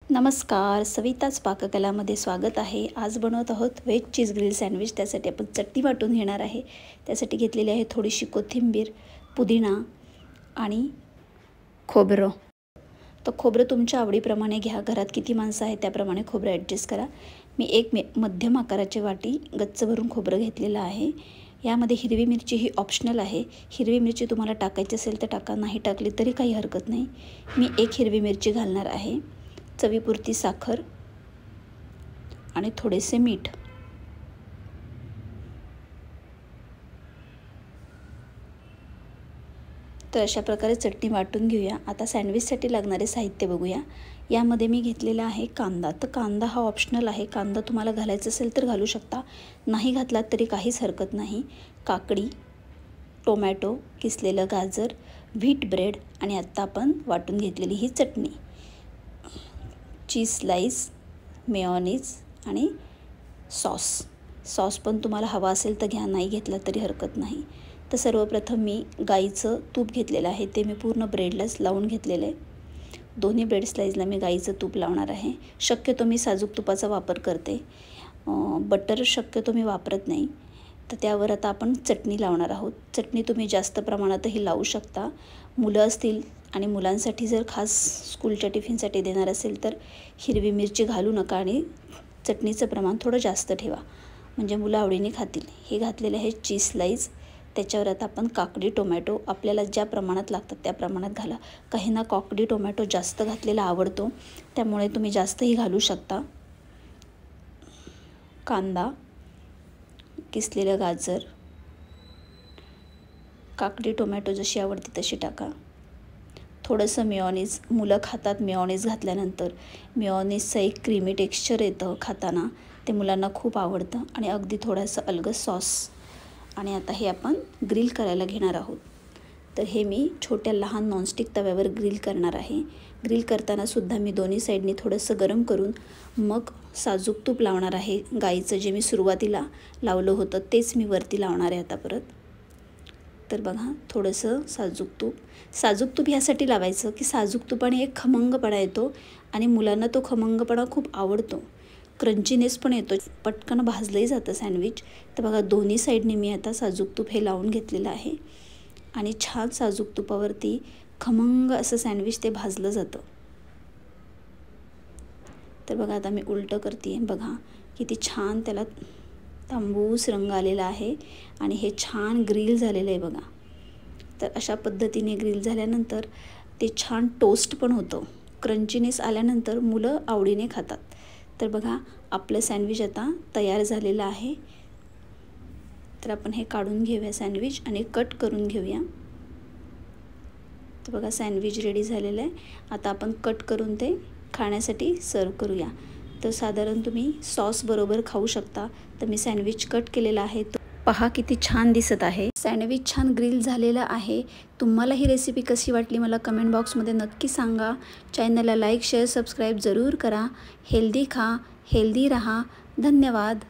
नमस्कार, सविताच पाककलामध्ये स्वागत आहे। आज बनवत आहोत व्हेज चीज ग्रिल सँडविच। त्यासाठी आपण चटणी वाटून घेणार आहे। त्यासाठी घेतलेली आहे थोडीशी कोथिंबीर, पुदिना आणि खोबरं। तर खोबरं तुमच्या आवडीप्रमाणे घ्या, घरात किती माणसं आहेत त्याप्रमाणे खोबरं ॲडजस्ट करा। मी एक मध्यम आकाराची वाटी गच्च भरून खोबरं घेतलेलं आहे। यामध्ये हिरवी मिरची ही ऑप्शनल आहे। हिरवी मिरची तुम्हाला टाकायची असेल तर टाका, नाही टाकली तरी काही हरकत नाही। मी एक हिरवी मिरची घालणार आहे। चवीपुरती साखर आणि थोडेसे मीठ। तर अशा प्रकारे चटणी वाटून घेऊया। आता सँडविचसाठी लागणारे साहित्य बघूया। यामध्ये मी घेतलेला आहे कांदा। तर कांदा हा ऑप्शनल आहे। कांदा तुम्हाला घालायचा असेल तर घालू शकता, नाही घातलात तरी काहीच हरकत नाही। काकडी, टोमॅटो, किसलेलं गाजर, व्हीट ब्रेड आणि आत्ता आपण वाटून घेतलेली ही चटणी, चीज स्लाइस, मेयोनीज आणि सॉस पण तुम्हाला हवा असेल तर घ्या, नाही घेतला तरी हरकत नाही। तर सर्वप्रथम मी गाईचं तूप घेतलेलं आहे, ते मी पूर्ण ब्रेडलाच लावून घेतलेलं आहे। दोन्ही ब्रेड स्लाइसला मी गाईचं तूप लावणार आहे। शक्यतो मी साजूक तुपाचा वापर करते, बटर शक्यतो मी वापरत नाही। तर त्यावर आता आपण चटणी लावणार आहोत। चटणी तुम्ही जास्त प्रमाणातही लावू शकता। मुलं असतील आणि मुलांसाठी जर खास स्कूलच्या टिफिनसाठी देणार असेल तर हिरवी मिरची घालू नका आणि चटणीचं प्रमाण थोडं जास्त ठेवा, म्हणजे मुलं आवडीने खातील। हे घातलेले आहे चीज स्लाइस। त्याच्यावर आता आपण काकडी, टोमॅटो आपल्याला ज्या प्रमाणात लागतात त्या प्रमाणात घाला। काहींना काकडी टोमॅटो जास्त घातलेला आवडतो, त्यामुळे तुम्ही जास्तही घालू शकता। कांदा, किसलेलं गाजर, काकडी टोमॅटो जशी आवडते तशी टाका। थोडंसं मेयोनीज, मुलं खातात मेयोनीज घातल्यानंतर। मेयोनीजचं एक क्रीमी टेक्स्चर येतं खाताना, ते मुलांना खूप आवडतं। आणि अगदी थोडंसं अलगद सॉस। आणि आता हे आपण ग्रिल करायला घेणार आहोत। तर हे मी छोट्या लहान नॉनस्टिक तव्यावर ग्रिल करणार आहे। ग्रिल करताना सुद्धा मी दोन्ही साईडनी थोडंसं गरम करून मग साजूक तूप लावणार आहे। गाईचं जे मी सुरुवातीला लावलं होतं तेच मी वरती लावणार आहे आता परत। तर बघा, थोडंसं साजूक तूप ह्यासाठी लावायचं की साजूक तुपाने एक खमंगपणा येतो आणि मुलांना तो खमंगपणा खूप आवडतो। क्रंचीनेस पण येतो, पटकन भाजलंही जातं सँडविच। तर बघा, दोन्ही साईडने मी आता साजूक तूप हे लावून घेतलेलं आहे आणि छान साजूक तुपावरती खमंग असं सँडविच ते भाजलं जातं। तर बघा, आता मी उलटं करते। बघा किती छान त्याला तांबूस रंग आलेला आहे आणि हे छान ग्रिल झालेलं आहे बघा। तर अशा पद्धतीने ग्रिल झाल्यानंतर ते छान टोस्ट पण होतं। क्रंचीनेस आल्यानंतर मुलं आवडीने खातात। तर बघा, आपलं सँडविच आता तयार झालेलं आहे। तर आपण हे काढून घेऊया सँडविच आणि कट करून घेऊया। तर बघा, सँडविच रेडी झालेलं आहे। आता आपण कट करून ते खाण्यासाठी सर्व करूया। तर साधारण तुम्ही सॉस बरोबर खाऊ शकता। तर मी सँडविच कट केलेला आहे, तो पहा किती छान दिसत आहे। सँडविच छान ग्रिल झालेलं आहे। तुम्हाला ही रेसिपी कशी वाटली मला कमेंट बॉक्समध्ये नक्की सांगा। चॅनलला लाईक, शेअर, सबस्क्राईब जरूर करा। हेल्दी खा, हेल्दी रहा। धन्यवाद।